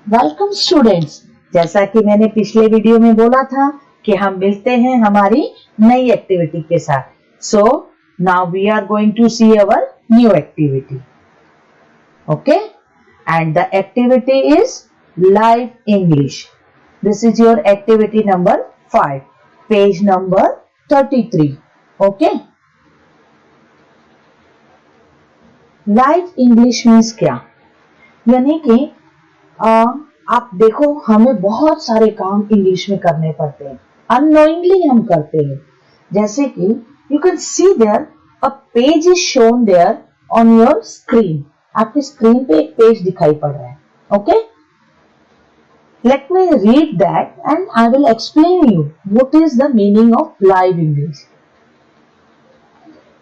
Welcome students. जैसा कि मैंने पिछले वीडियो में बोला था कि हम मिलते हैं हमारी नई एक्टिविटी के साथ। So now we are going to see our new activity. Okay, and the activity is live English. This is your activity number 5, page number 33। Okay, live English means क्या? यानी कि आप देखो, हमें बहुत सारे काम इंग्लिश में करने पड़ते हैं, अननोइंगली हम करते हैं। जैसे कि you can see there a page is shown there on your screen. आपकी स्क्रीन पे एक पेज दिखाई पड़ रहा है। Okay, let me read that and I will explain you what is the meaning of live English.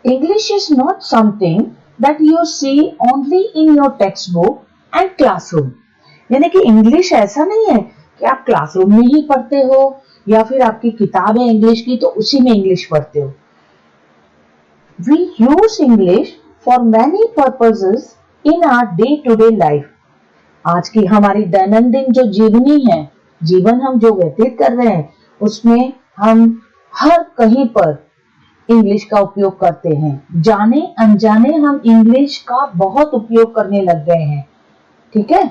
English is not something that you see only in your textbook and classroom. यानी कि English ऐसा नहीं है कि आप classroom में ही पढ़ते हो या फिर आपकी किताब है इंग्लिश की तो उसी में इंग्लिश पढ़ते हो। We use English for many purposes in our day to day life. आज की हमारी दैनंदिन जो जीवनी है, जीवन हम जो व्यतीत कर रहे हैं, उसमें हम हर कहीं पर इंग्लिश का उपयोग करते हैं। जाने अनजाने हम इंग्लिश का बहुत उपयोग करने लग गए हैं। ठीक है,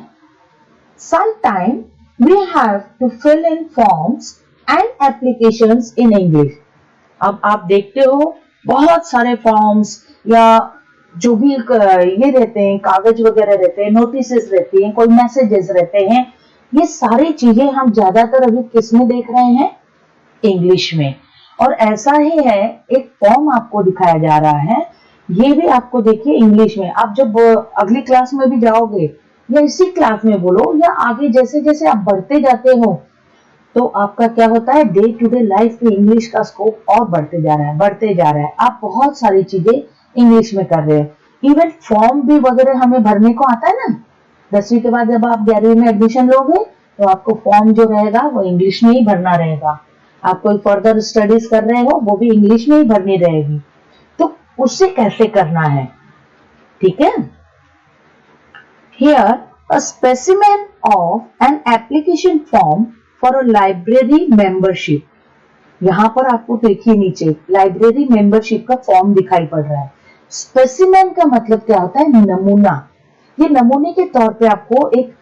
sometimes we have to fill in forms and applications in English। अब आप देखते हो बहुत सारे फॉर्म्स या जो भी ये रहते हैं, कागज वगैरह रहते हैं, नोटिसेस रहती हैं, कोई मैसेजेस रहते हैं, ये सारी चीजें हम ज्यादातर अभी किसमें देख रहे हैं? इंग्लिश में। और ऐसा ही है, एक फॉर्म आपको दिखाया जा रहा है, ये भी आपको देखिए इंग्लिश में। आप जब अगली क्लास में भी जाओगे या इसी क्लास में बोलो या आगे जैसे जैसे आप बढ़ते जाते हो तो आपका क्या होता है, डे टू डे लाइफ में इंग्लिश का स्कोप और बढ़ते जा रहा है, बढ़ते जा रहा है। आप बहुत सारी चीजें इंग्लिश में कर रहे हो। इवन फॉर्म भी वगैरह हमें भरने को आता है ना। 10वीं के बाद जब आप 11वीं में एडमिशन लोगे तो आपको फॉर्म जो रहेगा वो इंग्लिश में ही भरना रहेगा। आप कोई फर्दर स्टडीज कर रहे हो वो भी इंग्लिश में ही भरनी रहेगी। तो उससे कैसे करना है, ठीक है। Here, a specimen of an application form for a library membership। यहाँ पर आपको देखिए नीचे लाइब्रेरी मेंबरशिप का फॉर्म दिखाई पड़ रहा है। स्पेसिमेन का मतलब क्या होता है? नमूना। ये नमूने के तौर पे आपको एक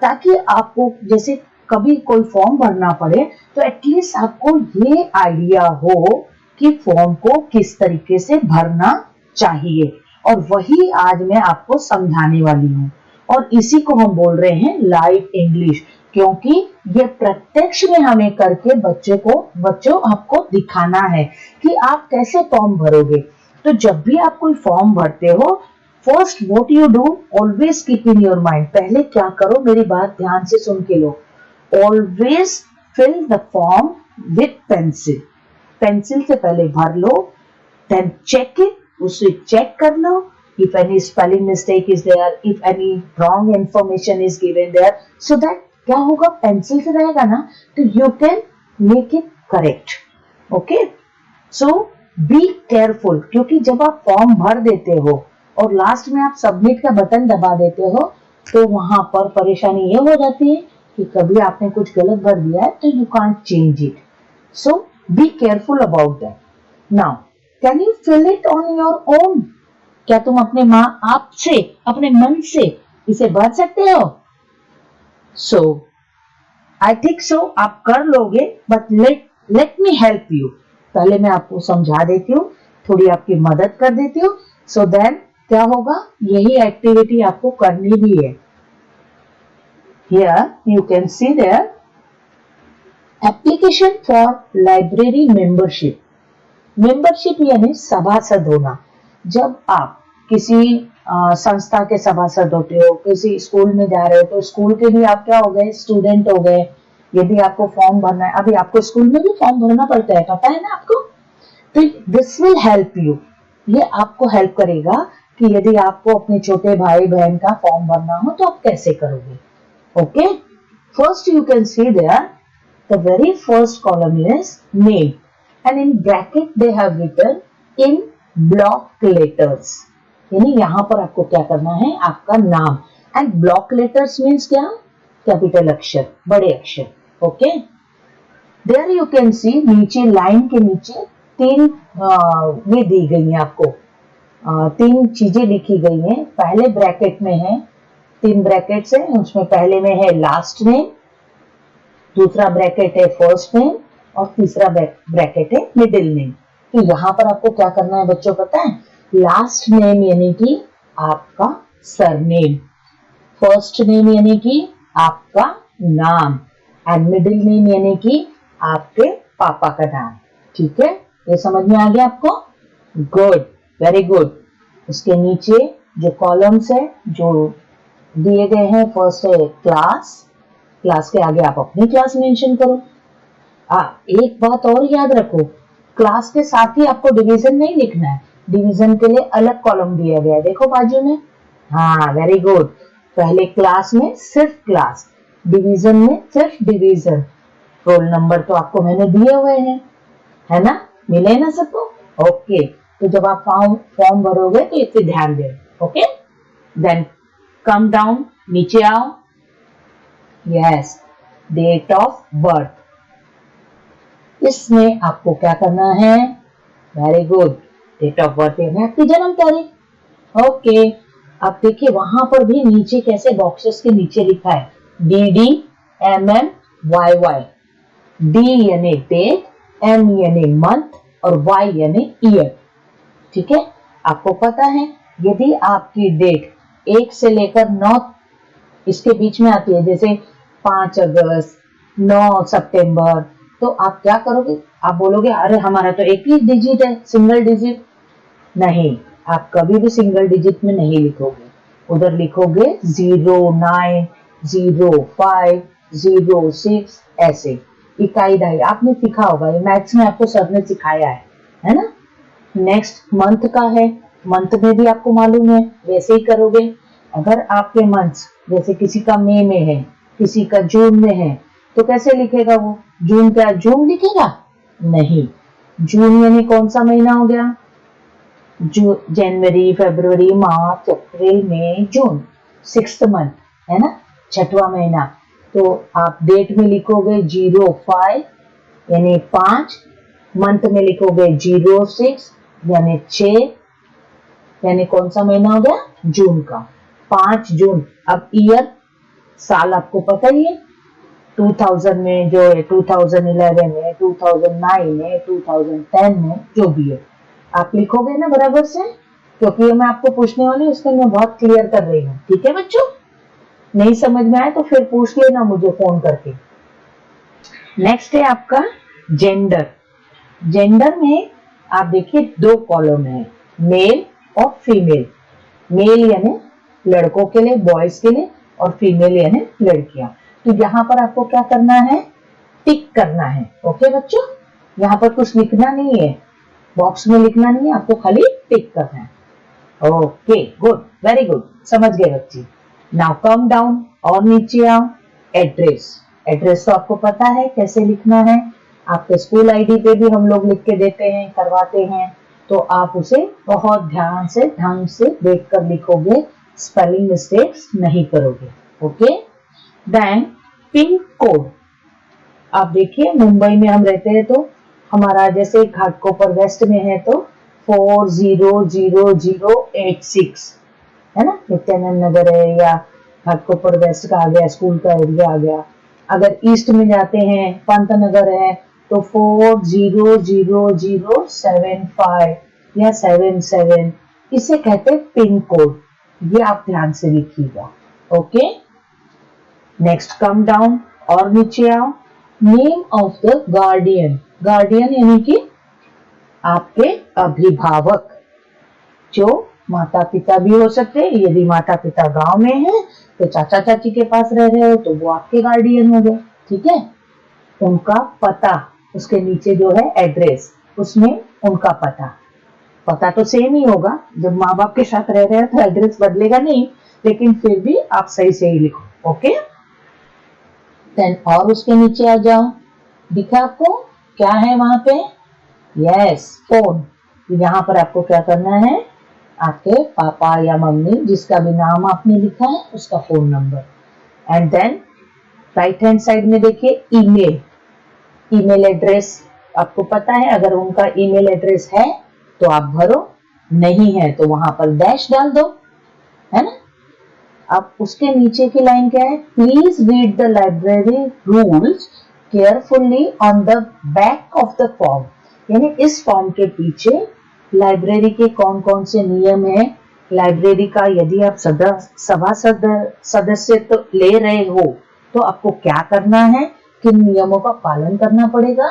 ताकि आपको जैसे कभी कोई फॉर्म भरना पड़े तो एटलीस्ट आपको ये आइडिया हो कि फॉर्म को किस तरीके से भरना चाहिए। और वही आज मैं आपको समझाने वाली हूँ। और इसी को हम बोल रहे हैं लाइव इंग्लिश, क्योंकि ये प्रत्यक्ष में हमें करके बच्चों आपको दिखाना है कि आप कैसे फॉर्म भरोगे। तो जब भी आप कोई फॉर्म भरते हो, first what you do, always keep in your mind. पहले क्या करो, मेरी बात ध्यान से सुन के लो। Always fill the form with pencil. Pencil से पहले भर लो, देन चेक इट, उसे चेक कर लो। If any spelling mistake is there, if any wrong information is given there, so that क्या होगा, पेंसिल से रहेगा ना तो you can make it correct. Okay? So be careful, क्योंकि जब आप फॉर्म भर देते हो और लास्ट में आप सबमिट का बटन दबा देते हो तो वहां पर परेशानी ये हो जाती है कि कभी आपने कुछ गलत भर दिया है तो you can't change it. So be careful about that. Now, can you fill it on your own? क्या तुम अपने आप से, अपने मन से इसे भर सकते हो? सो आई थिंक सो आप कर लोगे, but let me help you. पहले मैं आपको समझा देती हूँ, थोड़ी आपकी मदद कर देती हूँ। सो देन क्या होगा, यही एक्टिविटी आपको करनी भी है। Here you can see their application for library membership. Membership यानी सभासद होना। जब आप किसी संस्था के सभासद होते हो, किसी स्कूल में जा रहे हो तो स्कूल के भी आप क्या हो गए, स्टूडेंट हो गए। यदि आपको फॉर्म भरना है, अभी आपको स्कूल में भी फॉर्म भरना पड़ता है, पता है ना आपको। तो दिस विल हेल्प यू, ये आपको हेल्प करेगा कि यदि आपको अपने छोटे भाई बहन का फॉर्म भरना हो तो आप कैसे करोगे। Okay, first you can see there the very first column is name and in bracket they have written in block letters। यानी यहां पर आपको क्या करना है, आपका नाम। एंड ब्लॉक लेटर्स मीन्स क्या, कैपिटल अक्षर, बड़े अक्षर। Okay, there you can see, नीचे लाइन के नीचे तीन ये दी गई है आपको, तीन चीजें लिखी गई हैं। पहले ब्रैकेट में है, तीन ब्रैकेट्स हैं, उसमें पहले में है लास्ट नेम, दूसरा ब्रैकेट है फर्स्ट नेम और तीसरा ब्रैकेट है मिडिल नेम। तो यहाँ पर आपको क्या करना है बच्चों पता है? लास्ट नेम यानी कि आपका सरनेम, फर्स्ट नेम यानी कि आपका नाम एंड मिडिल नेम यानी कि आपके पापा का नाम। ठीक है, ये समझ में आ गया आपको? Good, very good. उसके नीचे जो कॉलम्स है जो दिए गए हैं, फर्स्ट है क्लास, क्लास के आगे आप अपनी क्लास मेंशन करो। एक बात और याद रखो, क्लास के साथ ही आपको डिवीजन नहीं लिखना है, डिवीजन के लिए अलग कॉलम दिया गया है, देखो बाजू में। हाँ, वेरी गुड। पहले क्लास में सिर्फ क्लास, डिवीजन में सिर्फ डिवीजन। रोल नंबर तो आपको मैंने दिए हुए हैं, है ना, मिले ना सबको? ओके, तो जब आप फॉर्म भरोगे तो इसे ध्यान दें। ओके, देन कम डाउन, नीचे आओ। यस, डेट ऑफ बर्थ, इसमें आपको क्या करना है? Very good, date of birth है आपकी जन्म तारीख। ओके, अब देखिए वहां पर भी नीचे कैसे बॉक्सेस के नीचे लिखा है DD MM YY। डी यानी डेट, एम यानी मंथ और वाई यानी ईयर। ठीक है, आपको पता है यदि आपकी डेट 1 से लेकर 9 इसके बीच में आती है, जैसे 5 अगस्त, 9 सितंबर, तो आप क्या करोगे? आप बोलोगे अरे हमारा तो एक ही डिजिट है, सिंगल डिजिट। नहीं, आप कभी भी सिंगल डिजिट में नहीं लिखोगे, उधर लिखोगे 09, 05, 06, ऐसे इकाई दहाई। आपने सीखा होगा, ये मैथ्स में आपको सर ने सिखाया है ना। नेक्स्ट मंथ का है, मंथ में भी आपको मालूम है, वैसे ही करोगे। अगर आपके मंथ्स जैसे किसी का मई में है, किसी का जून में है, तो कैसे लिखेगा वो? जून क्या जून लिखेगा? नहीं, जून यानी कौन सा महीना हो गया? जनवरी, फरवरी, मार्च, अप्रैल, मई, जून, 6th मंथ है ना, 6वां महीना। तो आप डेट में लिखोगे 05 यानी 5, मंथ में लिखोगे 06 यानी 6, यानी कौन सा महीना हो गया? जून का, 5 जून। अब ईयर, साल आपको पता ही है, 2000 में जो है, 2011 में, 2009 में, 2010 में, जो भी है आप लिखोगे ना बराबर से, क्योंकि ये मैं आपको पूछने वाली हूँ, इसमें मैं बहुत क्लियर कर रही हूँ। ठीक है बच्चों, नहीं समझ में आए तो फिर पूछ लेना मुझे फोन करके। नेक्स्ट है आपका जेंडर। जेंडर में आप देखिए 2 कॉलम है, मेल और फीमेल। मेल यानी लड़कों के लिए, बॉयज के लिए, और फीमेल यानी लड़कियां। तो यहाँ पर आपको क्या करना है? टिक करना है। ओके बच्चों, यहाँ पर कुछ लिखना नहीं है, बॉक्स में लिखना नहीं है, आपको खाली टिक करना है। ओके, गुड, वेरी गुड, समझ गए बच्चे। नाउ कम डाउन, और नीचे आओ। एड्रेस, एड्रेस तो आपको पता है कैसे लिखना है, आपके स्कूल आईडी पे भी हम लोग लिख के देते हैं, करवाते हैं, तो आप उसे बहुत ध्यान से, ढंग से देख कर लिखोगे, स्पेलिंग मिस्टेक्स नहीं करोगे। Okay, then pin code. आप देखिए मुंबई में हम रहते हैं तो हमारा जैसे घाटकोपर वेस्ट में है तो 400086 है ना, नित्यानंद नगर है या घाटकोपर वेस्ट का आ गया, स्कूल का एरिया आ गया। अगर ईस्ट में जाते हैं, पंत नगर है, तो 400075 या 77, इसे कहते हैं पिन कोड। ये आप ध्यान से लिखिएगा। ओके, नेक्स्ट कम डाउन, और नीचे आओ। Name of the guardian, guardian यानी कि आपके अभिभावक, जो माता पिता भी हो सकते हैं। यदि माता पिता गांव में है तो चाचा चाची के पास रह रहे हो तो वो आपके गार्डियन हो गए। ठीक है, उनका पता, उसके नीचे जो है एड्रेस, उसमें उनका पता, पता तो सेम ही होगा, जब माँ बाप के साथ रह रहे हैं तो एड्रेस बदलेगा नहीं, लेकिन फिर भी आप सही से ही लिखो। ओके, देन और उसके नीचे आ जाओ। दिखा आपको क्या है वहां पे? Yes, phone. यहाँ पर आपको क्या करना है? आपके पापा या मम्मी, जिसका भी नाम आपने लिखा है, उसका phone number, and then right hand side में देखिए ईमेल, ईमेल एड्रेस आपको पता है, अगर उनका ईमेल एड्रेस है तो आप भरो, नहीं है तो वहां पर डैश डाल दो, है ना। अब उसके नीचे की लाइन क्या है, please read the library rules carefully on the back of the form, यानी इस फॉर्म के पीछे लाइब्रेरी के कौन कौन से नियम है, लाइब्रेरी का यदि आप सभासद सदस्य तो ले रहे हो तो आपको क्या करना है, किन नियमों का पालन करना पड़ेगा,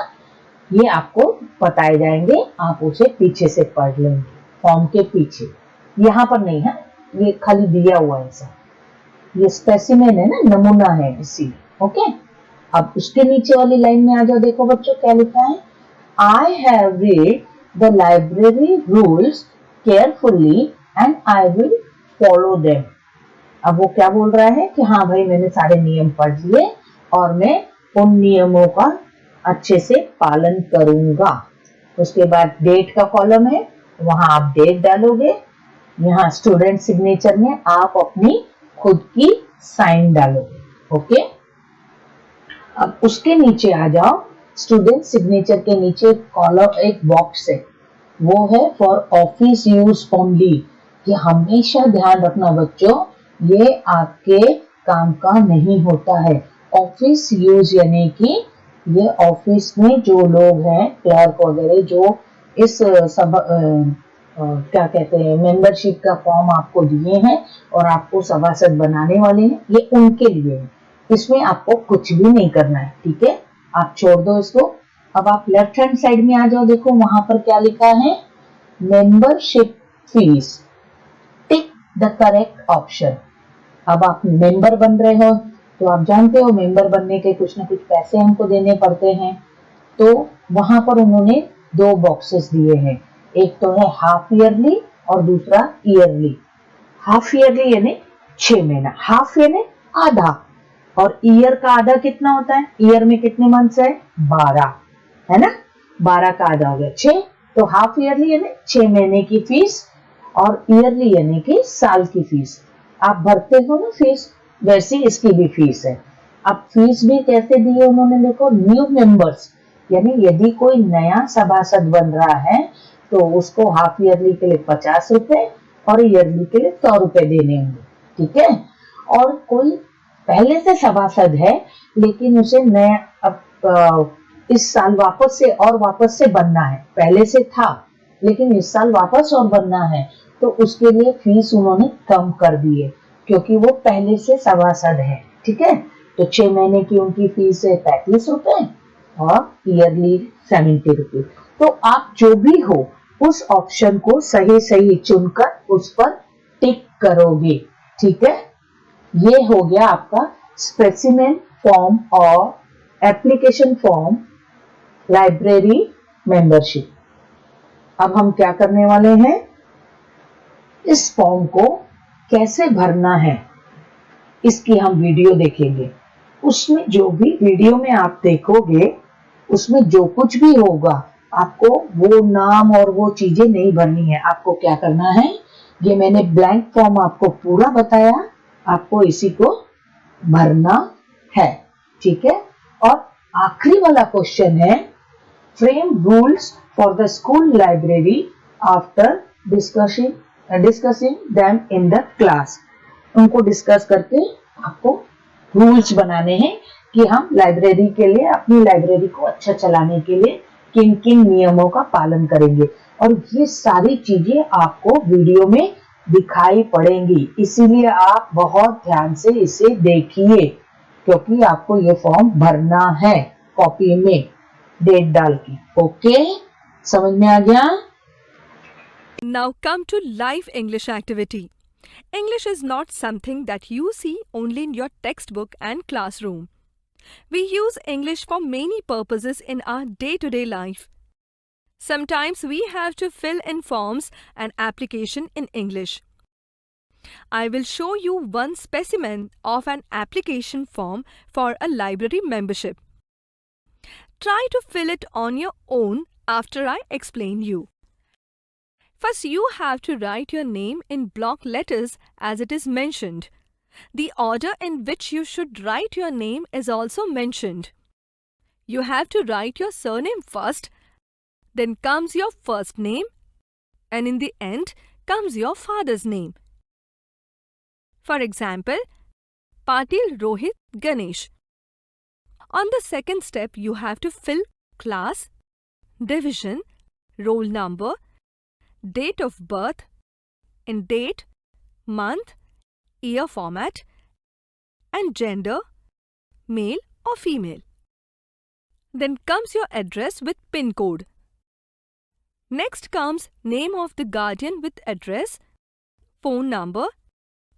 ये आपको बताए जाएंगे, आप उसे पीछे से पढ़ लेंगे फॉर्म के पीछे, यहाँ पर नहीं है, ये खाली दिया हुआ है ऐसा, ये स्पेसिमेन है ना, नमूना है इसी। ओके, अब उसके नीचे वाली लाइन में आ जाओ, देखो बच्चों क्या लिखा है, I have read the library rules carefully and I will follow them. अब वो क्या बोल रहा है कि हाँ भाई मैंने सारे नियम पढ़ लिए और मैं उन नियमों का अच्छे से पालन करूंगा। उसके बाद डेट का कॉलम है, वहां आप डेट डालोगे, यहाँ स्टूडेंट सिग्नेचर में आप अपनी खुद की साइन डालोगे। ओके, अब उसके नीचे आ जाओ, स्टूडेंट सिग्नेचर के नीचे कॉलम एक बॉक्स है, वो है फॉर ऑफिस यूज ओनली। ये हमेशा ध्यान रखना बच्चों, ये आपके काम का नहीं होता है। ऑफिस यूज यानी कि ये ऑफिस में जो लोग हैं क्लर्क वगैरह जो इस क्या कहते हैं मेंबरशिप का फॉर्म आपको दिए हैं और आपको सभासद बनाने वाले हैं, ये उनके लिए है, इसमें आपको कुछ भी नहीं करना है, ठीक है, आप छोड़ दो इसको। अब आप लेफ्ट हैंड साइड में आ जाओ, देखो वहां पर क्या लिखा है, membership fees, tick the correct option. अब आप मेंबर बन रहे हो तो आप जानते हो मेंबर बनने के कुछ ना कुछ पैसे हमको देने पड़ते हैं, तो वहां पर उन्होंने दो बॉक्सेस दिए हैं, एक तो है हाफ ईयरली और दूसरा ईयरली। हाफ ईयरली यानी 6 महीना, हाफ यानी आधा, और ईयर का आधा कितना होता है, ईयर में कितने मंथ्स है, 12, है ना, 12 का आधा हो गया 6, तो हाफ ईयरली यानी 6 महीने की फीस और ईयरली यानी कि साल की फीस। आप भरते हो ना फीस, वैसी इसकी भी फीस है। अब फीस भी कैसे दी है उन्होंने, देखो न्यू मेंबर्स यानी यदि कोई नया सभासद बन रहा है तो उसको हाफ ईयरली के लिए 50 रुपए और ईयरली के लिए 100 रुपए देने होंगे, ठीक है। और कोई पहले से सभासद है लेकिन उसे नया इस साल वापस से बनना है, पहले से था लेकिन इस साल वापस और बनना है, तो उसके लिए फीस उन्होंने कम कर दी है क्योंकि वो पहले से सभासद है, ठीक है। तो 6 महीने की उनकी फीस है 35 रुपए और ईयरली 70 रुपए। तो आप जो भी हो उस ऑप्शन को सही सही चुनकर उस पर टिक करोगे, ठीक है। ये हो गया आपका स्पेसिमेन फॉर्म और एप्लीकेशन फॉर्म लाइब्रेरी मेंबरशिप। अब हम क्या करने वाले हैं, इस फॉर्म को कैसे भरना है इसकी हम वीडियो देखेंगे। उसमें जो भी वीडियो में आप देखोगे उसमें जो कुछ भी होगा आपको वो नाम और वो चीजें नहीं भरनी है। आपको क्या करना है, ये मैंने ब्लैंक फॉर्म आपको पूरा बताया, आपको इसी को भरना है, ठीक है। और आखिरी वाला क्वेश्चन है, frame rules for the school library after discussing them in the class. उनको डिस्कस करके आपको रूल्स बनाने हैं कि हम लाइब्रेरी के लिए, अपनी लाइब्रेरी को अच्छा चलाने के लिए किन किन नियमों का पालन करेंगे। और ये सारी चीजें आपको वीडियो में दिखाई पड़ेंगी, इसीलिए आप बहुत ध्यान से इसे देखिए क्योंकि आपको ये फॉर्म भरना है कॉपी में डेट डाल के। ओके, समझ में आ गया? Now come to live English activity. English is not something that you see only in your textbook and classroom. We use English for many purposes in our day-to-day life. Sometimes we have to fill in forms and application in English. I will show you one specimen of an application form for a library membership. Try to fill it on your own after I explain you. First, you have to write your name in block letters as it is mentioned. The order in which you should write your name is also mentioned. You have to write your surname first, then comes your first name, and in the end comes your father's name. For example, Patil Rohit Ganesh. On the second step, you have to fill class, division, roll number, date of birth, in date, month, year format, and gender, male or female. Then comes your address with PIN code. Next comes name of the guardian with address, phone number,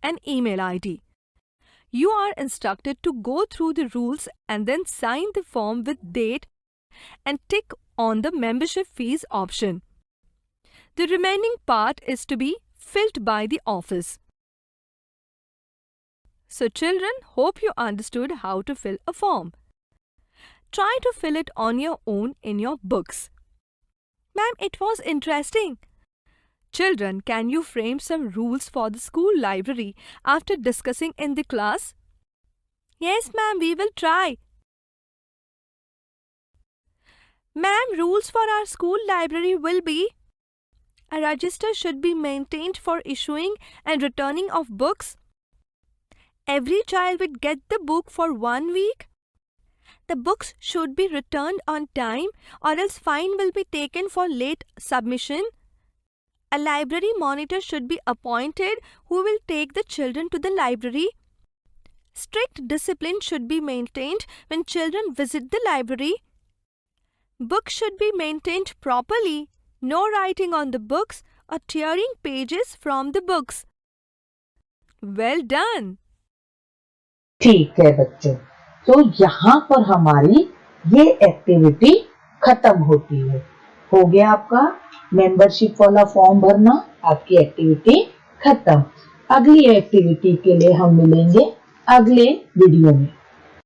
and email ID. You are instructed to go through the rules and then sign the form with date and tick on the membership fees option. The remaining part is to be filled by the office. So children, hope you understood how to fill a form. Try to fill it on your own in your books. Ma'am, it was interesting. Children, can you frame some rules for the school library after discussing in the class? Yes, ma'am, we will try. Ma'am, rules for our school library will be: a register should be maintained for issuing and returning of books. Every child will get the book for 1 week. The books should be returned on time or else fine will be taken for late submission. A library monitor should be appointed who will take the children to the library. Strict discipline should be maintained when children visit the library. Books should be maintained properly. No writing on the books or tearing pages from the books. Well done. ठीक है बच्चों, तो यहाँ पर हमारी ये activity खत्म होती है। हो गया आपका मेंबरशिप वाला फॉर्म भरना, आपकी एक्टिविटी खत्म। अगली एक्टिविटी के लिए हम मिलेंगे अगले वीडियो में।